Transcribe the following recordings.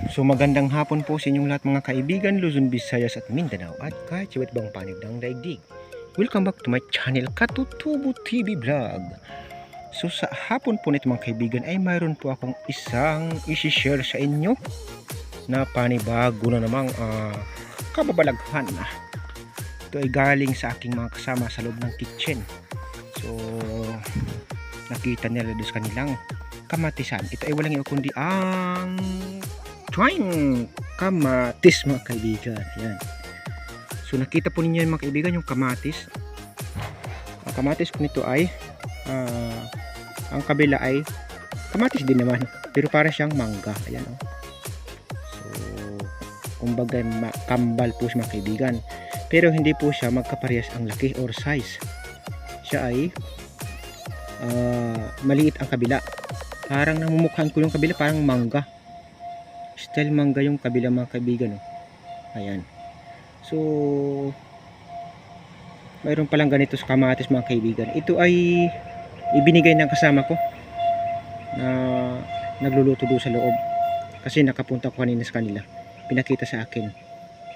So magandang hapon po sa inyong lahat mga kaibigan, Luzon, Visayas at Mindanao at kahit sa iba't ibang panig ng daigdig. Welcome back to my channel, Katutubo TV Vlog. So sa hapon po nito mga kaibigan ay mayroon po akong isang isi-share sa inyo na panibago na namang kababalaghan. Ito ay galing sa aking mga kasama sa loob ng kitchen. So nakita nila doon sa kanilang kamatisan. Ito ay walang iba kundi ang trying kamatis mga kaibigan. Ayan. So nakita po ninyo mga kaibigan yung kamatis. Ang kamatis po nito ay ang kabila ay kamatis din naman pero para siyang mangga. Ayan oh. So kumbaga kambal po siya mga kaibigan. Pero hindi po siya magkaparehas ang laki or size. Siya ay maliit ang kabila. Parang namumukhaan ko yung kabila parang mangga. Style mangga yung kabila mga kaibigan oh. Ayan. So mayroon palang ganito sa kamatis mga kaibigan. Ito ay ibinigay ng kasama ko na nagluluto doon sa loob. Kasi nakapunta ko kanina sa kanila. Pinakita sa akin.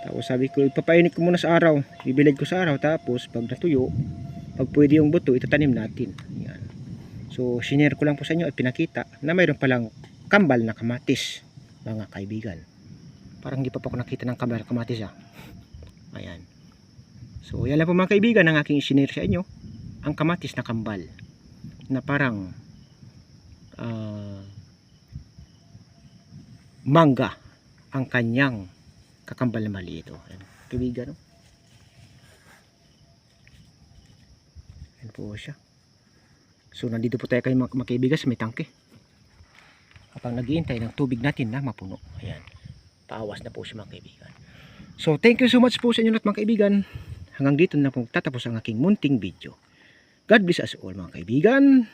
Tapos sabi ko ipapainit ko muna sa araw. Bibilad ko sa araw tapos pag natuyo, pag pwede yung buto, itatanim natin. Ayan. So sinare ko lang po sa inyo at pinakita na mayroon palang kambal na kamatis mga kaibigan. Parang hindi pa po ako nakita ng kambal na kamatis Ayan. So yan lang po mga kaibigan ang aking isinare sa inyo. Ang kamatis na kambal na parang mangga ang kanyang kakambal na maliit. Ayan. Kaibigan no? Ayan po siya. So nandito po tayo kayo mga kaibigan sa may tangke. Habang naghihintay ng tubig natin na mapuno. Ayan. Paawas na po siya mga kaibigan. So thank you so much po sa inyo lahat mga kaibigan. Hanggang dito na po tatapos ang aking munting video. God bless us all mga kaibigan.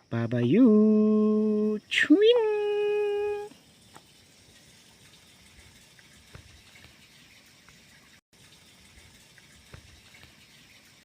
Bye bye you. Chewing.